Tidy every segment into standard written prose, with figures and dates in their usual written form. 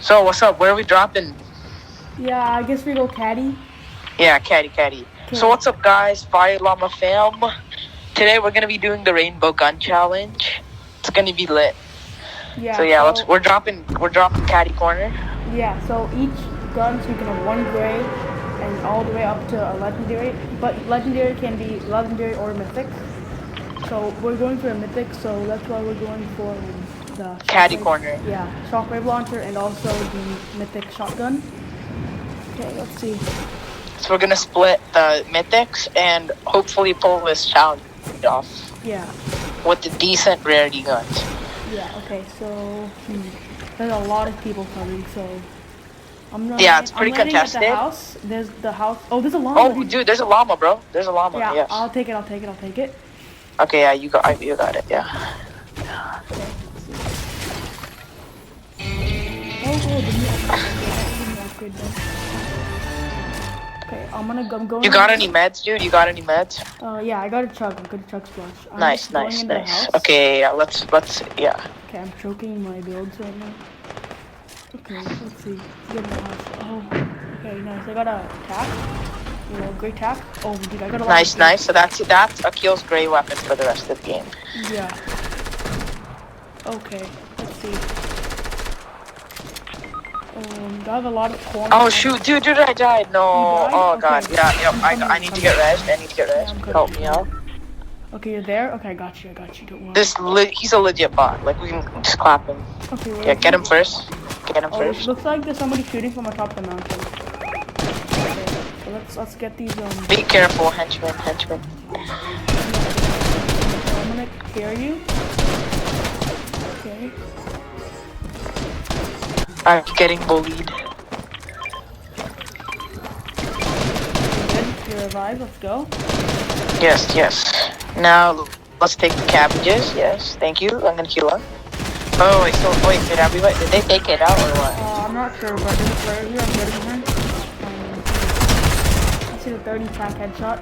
So what's up? Where are we dropping? Yeah, I guess we go caddy. Yeah, Catty. So Okay. what's up, guys? Fire Llama fam. Today we're gonna be doing the Rainbow Gun Challenge. It's gonna be lit. So Yeah. yeah, So we're dropping Catty Corner. yeah. So each gun, so you can have one gray, and all the way up to a legendary. But legendary can be legendary or mythic. So we're going for a mythic. So that's why we're going for the Catty shockwave. Corner. Yeah, shockwave launcher and also the mythic shotgun. Okay. Let's see. So we're gonna split the mythics and hopefully pull this challenge off Yeah. with the decent rarity guns. Yeah. Okay. So there's a lot of people coming. So Yeah, it's I'm pretty landing at the contested. house. There's the house. Oh, there's a llama. Oh, dude, there's a llama, bro. There's a llama. Yeah, Yes. I'll take it. I'll take it. Okay, yeah, you got it. Yeah. Okay. Oh, the new upgrade then. Okay, I'm going. You got any meds, dude? You got any meds? Yeah, I got a chug. I got a chug splash. I'm Nice. just going into the house. Okay, yeah, let's yeah. Okay, I'm choking my builds right now. Okay, let's see. Let's get in the house. Oh, okay, nice. I got a tack. Great tack. Oh, dude, I got a lot. Nice. So that's Akil's gray weapon for the rest of the game. Yeah. Okay, let's see. I have a lot of corn. Oh shoot, dude, I died. No. You died? Oh Okay. god. Yeah, yep. I need to get rezzed. Yeah, Help me out. Okay, you're there? Okay, I got you. Don't worry. He's a legit bot. Like we can just clap him. Okay, Yeah, get him first. Get him Oh, it first. looks like there's somebody shooting from atop the mountain. Okay, so let's get these Be careful, henchman. So I'm gonna hear you. Okay. I'm getting bullied. Good. You're revived. Let's go. Yes. Now let's take the cabbages. Yes, thank you. I'm gonna heal him. Oh, did they take it out or what? I'm not sure, but there's a player here. I'm getting her. I see the 30 track headshot.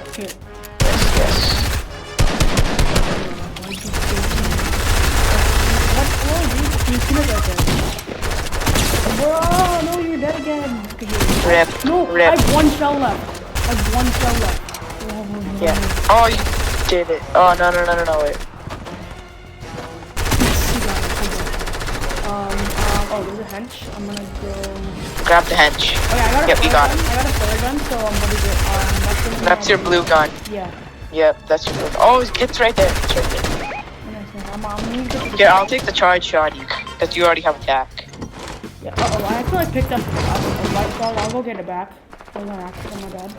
Okay. Yes. You see it right there. Bro, no, you're dead again. Okay, Rip. no, I have one shell left. Yeah. Oh, you did it. Oh, no, wait. Oh, there's a hench. I'm gonna go. Grab the hench. Oh, yeah, I got a Yep, you got gun. it. I got a flare gun, so I'm gonna get. That's your blue gun. Yeah. Yep, that's your blue gun. Oh, it's right there. I'm gonna get the. Here, I'll take the charge shot, because you already have attack. Yeah. Oh, I actually picked up a light ball. I'll go get it back. That was an accident, my bad.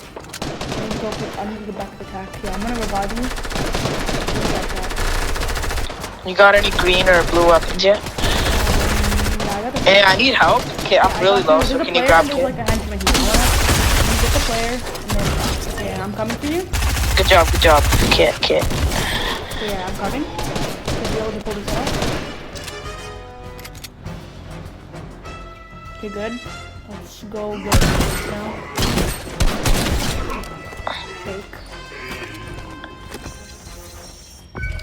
I need to get back to the attack. Yeah, I'm gonna revive you. You got any green or blue weapons yet? Yeah, I got the. Hey, I need help. Okay, I'm really low, so can you grab There's Kit? like a henchman here. I'm gonna get the player, and then okay, I'm coming for you. Good job. Kit. So yeah, I'm coming. Should be able to pull this off. Okay, good. Let's go get this now. Fake.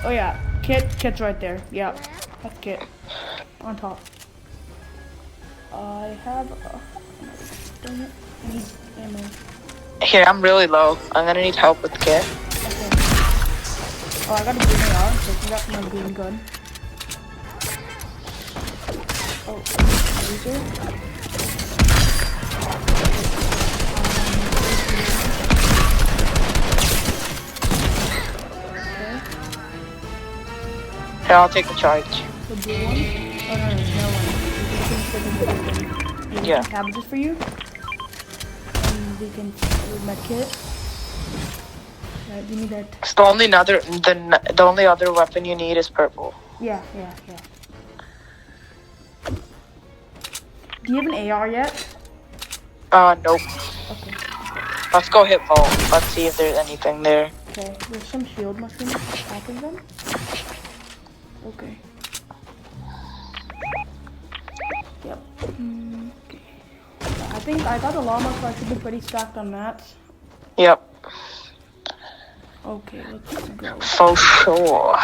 Oh yeah, Kit's right there. Yeah, that's Kit. On top. I have dang it. I need ammo. Here, I'm really low. I'm gonna need help with Kit. Okay. Oh, I got a green AR, so you got my green gun. Oh, laser. Here, I'll take the charge. The blue one? Oh no. Yeah. Cabbages for you. And we can with my kit. Right, give me that. It's the only other weapon you need is purple. Yeah. Do you have an AR yet? Nope. Okay. Let's go hit vault. Let's see if there's anything there. Okay. There's some shield mushrooms attacking them. Okay. Yep. Okay. I think I got a llama, so I should be pretty stacked on mats. Yep. Okay, let's go. For sure.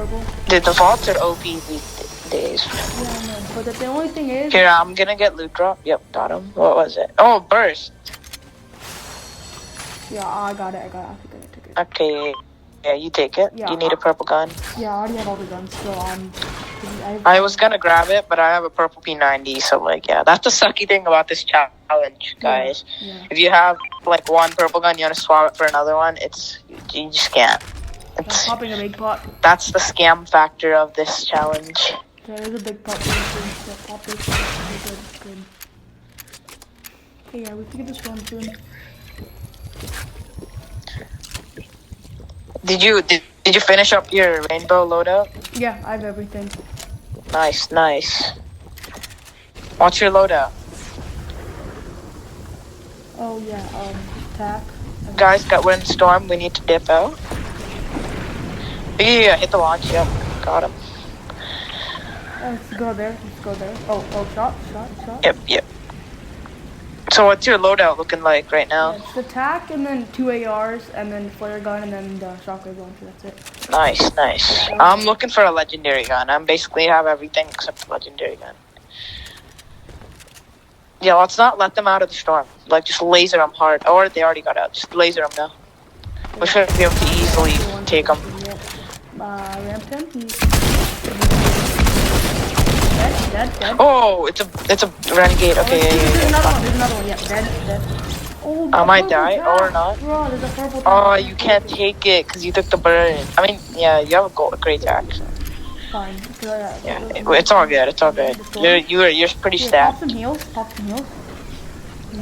purple. Dude, the vaults are OP weekdays. Yeah, I know. But the only thing is... Here, I'm gonna get loot drop. Yep, got him. What was it? Oh, burst. Yeah, I got it. I took it. Okay. Yeah, you take it. Yeah, You need a purple gun. Yeah, I already have all the guns, so I was gonna grab it, but I have a purple P90, so like, yeah, that's the sucky thing about this challenge, guys. Yeah. If you have like one purple gun, you want to swap it for another one, you just can't. I'm popping a big pot. That's the scam factor of this challenge. Okay, there's a big pot. Pop this. Good. Okay, yeah, we can get this one soon. Did you finish up your rainbow loadout? Yeah, I have everything. Nice. What's your loadout? Oh yeah, attack. Guys, we're in the storm. We need to dip out. Yeah, hit the launch. Yep, got him. Let's go there. Oh, shot. Yep. So what's your loadout looking like right now? Yeah, it's attack and then 2 ARs and then flare gun and then the shotgun launcher. That's it. Nice. I'm looking for a legendary gun. I basically have everything except the legendary gun. Yeah, let's not let them out of the storm. Like, just laser them hard. Or they already got out. Just laser them now. We should be able to easily take them. Ramped him. He's dead. Oh, it's a renegade. Okay, There's another one. Yeah, dead. Oh, I might die or not. Bro, there's a purple Oh, you can't take it because you took the bird. I mean, yeah, you have a great attack. So. Fine. Yeah, it's all good. You're pretty stacked. Pop some heals.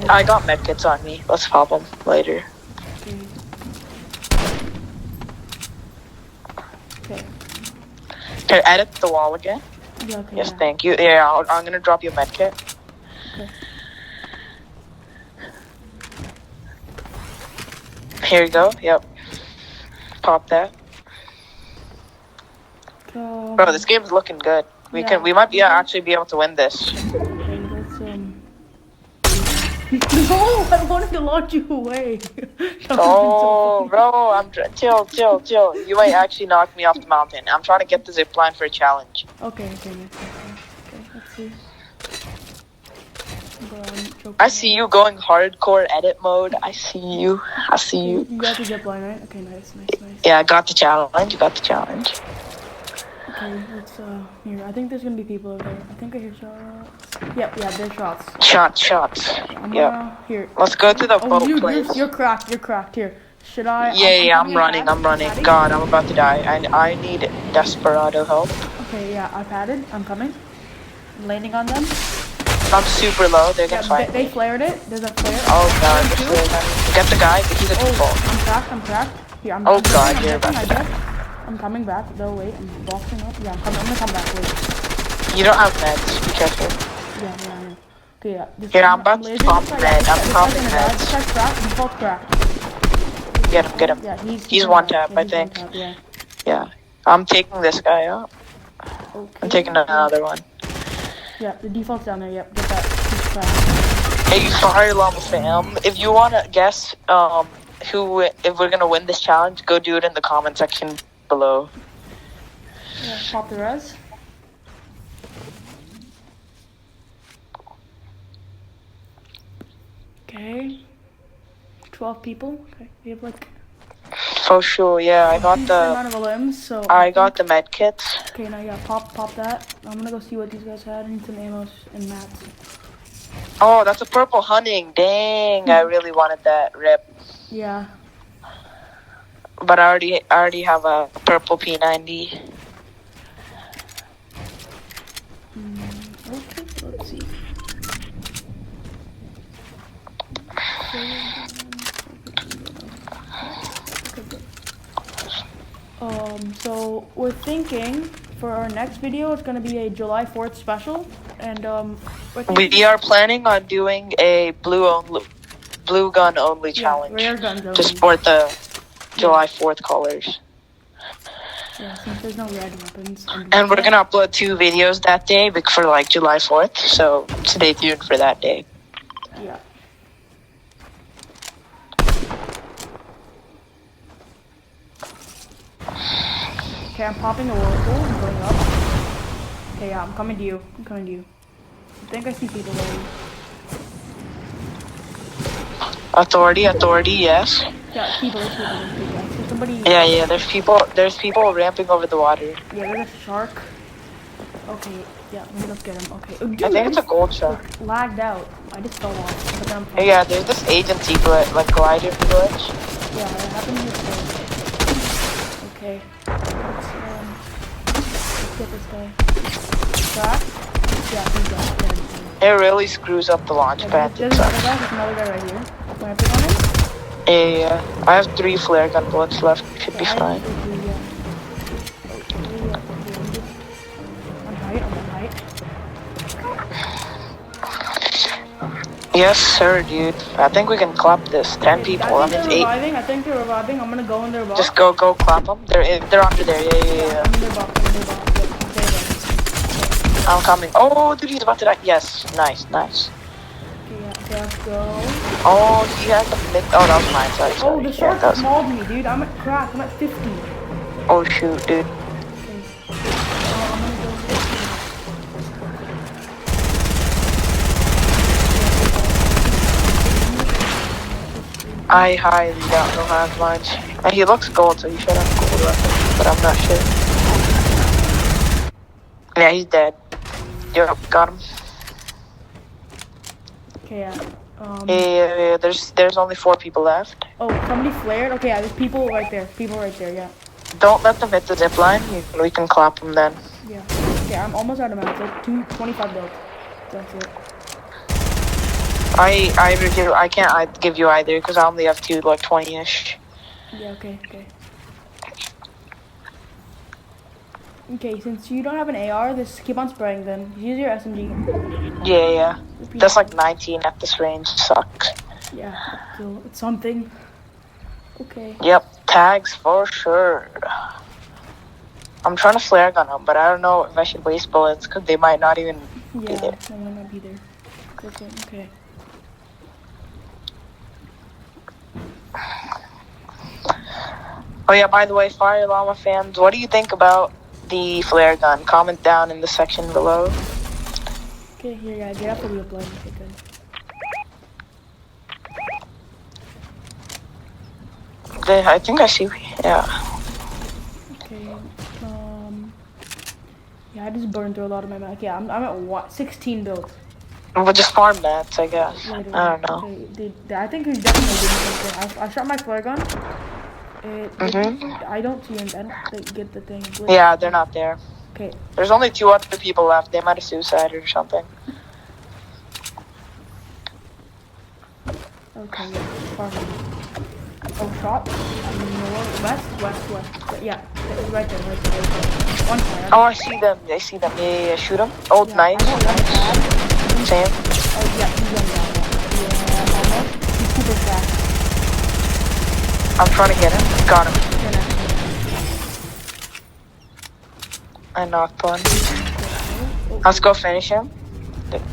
I got medkits on me. Let's pop them later. Okay. Okay, edit the wall again. Yeah, okay, Yes, thank you. Yeah, I'm gonna drop you a medkit. Okay. Here you go. Yep. Pop that. Bro, this game's looking good. We might actually be able to win this. Okay, let's No, I wanted to launch you away. Oh, bro, chill. You might actually knock me off the mountain. I'm trying to get the zip line for a challenge. Okay, let's see. I see you going hardcore edit mode. I see you. You got the zip line, right? Okay, nice. Yeah, I got the challenge. Okay, let's here. I think there's gonna be people over there. I think I hear shots. Yep, there's shots. Shots. Yeah. Here. Let's go to the boat place. You're cracked. Here. Should I? Yeah, I'm running. God, I'm about to die. I need desperado help. Okay, yeah, I padded. I'm coming. I'm landing on them. I'm super low. They're gonna fight. They flared it. There's a flare. Oh god, get the guy. He's a default. I'm cracked. Here, oh god, you're about to die. I'm coming back. Though, wait. I'm boxing up. Yeah, I'm gonna come back. Wait. You don't have meds. Be careful. Yeah. Okay, yeah. Here, I'm about to pop med. I'm popping meds. This guy's cracked. Default cracked. Get him. Yeah, he's one tap, I think. Yeah. I'm taking this guy out. Okay. I'm taking another one. Yeah, the default's down there. Yep, get that. He's cracked. Hey, Fire Llama fam. If you wanna guess, if we're gonna win this challenge, go do it in the comment section below. Yeah, pop the res. Okay. 12 people. Okay, we have like. For sure, yeah. I got the med kits. Okay, now yeah, pop that. I'm gonna go see what these guys had. I need some ammo and mats. Oh, that's a purple hunting. Dang, I really wanted that. Rip. Yeah. But I already have a purple P90. Okay, let's see. So we're thinking for our next video, it's gonna be a July 4th special, and we are planning on doing a blue gun only challenge. Rare guns only. To support the July 4th colors. Yeah, since there's no red weapons. And we're gonna upload 2 videos that day for like July 4th, so stay tuned for that day. Yeah. Okay, I'm popping a whirlpool. I'm going up. Okay, yeah, I'm coming to you. I'm coming to you. I think I see people already. Authority, yes. Yeah, people. There's people. There's people. I see somebody. Yeah, there's people ramping over the water. Yeah, there's a shark. Okay, yeah, let me look get him. Okay. Oh, dude, I think it's a gold shark. Lagged out. I just fell off. But then I'm fine. Yeah, there's this agency glitch, like glider glitch. Yeah, it happened before. Okay. Let's get this guy. Back? Yeah, he's back. It really screws up the launch pad. There's another guy. There's another guy right here. Can I pick on him? Yeah. I have 3 flare gun bullets left. Should be fine. Yes, sir, dude. I think we can clap this. 10 people. I mean, it's 8. I think they're reviving. I'm gonna go in their box. Just go clap them. They're under there. Yeah. I'm in their box. I'm coming. Oh, dude, he's about to die. Yes, nice. Okay, let's go. Oh, he has the mid. Oh, that was mine. Sorry. Oh, the shark mauled me, dude. I'm at crack. I'm at 50. Oh, shoot, dude. I highly doubt he'll have much. And he looks gold, so he should have gold weapons, but I'm not sure. Yeah, he's dead. Yep, got him. Okay, yeah. There's only 4 people left. Oh, somebody flared? Okay, yeah, there's people right there. Yeah. Don't let them hit the zip line. We can clap them then. Yeah. Okay, I'm almost out of mats. Like 25 builds. That's it. I can't give you either because I only have 2, like 20-ish. Yeah, okay. Okay, since you don't have an AR, just keep on spraying then. Use your SMG. Yeah. That's like 19 at this range. Sucks. Yeah, still, it's something. Okay. Yep, tags for sure. I'm trying to flare gun them, but I don't know if I should waste bullets because they might not even be there. Yeah, they might not be there. Okay. Oh yeah, by the way, Fire Llama fans, what do you think about the flare gun? Comment down in the section below. Okay, here, yeah, get up the wheel blood. Okay, good. I think I see, yeah. Okay, yeah, I just burned through a lot of my mats. Yeah, I'm at what? 16 builds. We'll just farm mats, I guess. Later. I don't know. Okay, I think he's definitely doing something. I shot my flare gun. I don't see him. I don't get the thing. Yeah, they're not there. Okay. There's only 2 other people left. They might have suicided or something. Okay, yeah. Farming. Oh, shot. West. Yeah, right there. One fire. Oh, I see them. Yeah. Shoot them. Oh, yeah, nice. Same. Oh, yeah, he's on down. Yeah, almost. He's super fast. I'm trying to get him. Got him. I knocked one. Let's go finish him. I just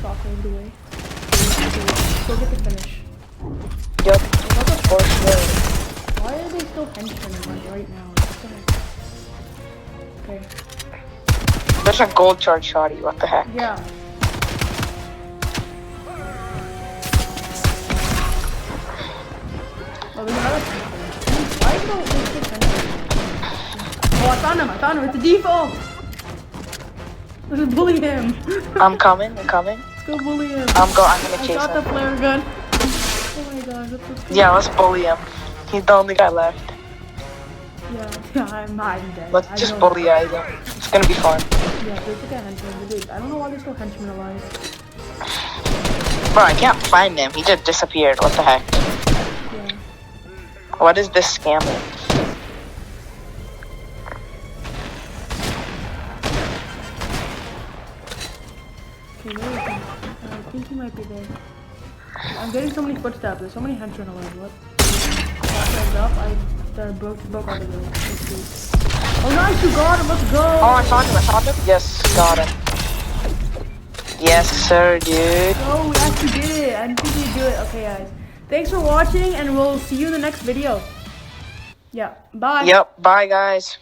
shockwaves away. Go get the finish. Yep. For sure. Why are they still henchmen right now? Okay. There's a gold charge shotty. What the heck? Yeah. Oh, there's another henchman. Why is there henchman? Oh, I found him. It's a default. Let's just bully him. I'm coming. Let's go bully him. I'm gonna chase him. I got the flare gun. Oh my god, let's go. Yeah, let's bully him. He's the only guy left. Yeah, I'm dead. Let's just bully him. It's gonna be fun. Yeah, there's like a henchman. Dude, I don't know why there's still henchmen alive. Bro, I can't find him. He just disappeared. What the heck? Yeah. What is this scammer? Okay, where is he? I think he might be there. I'm getting so many footsteps. There's so many henchmen alive. What? I broke out of the way. Oh, nice, you got him. Let's go. Oh, I found him. Yes, got him. Yes, sir, dude. Oh, we actually did it. I didn't think we'd do it. Okay, guys. Thanks for watching, and we'll see you in the next video. Yeah. Bye. Yep. Bye, guys.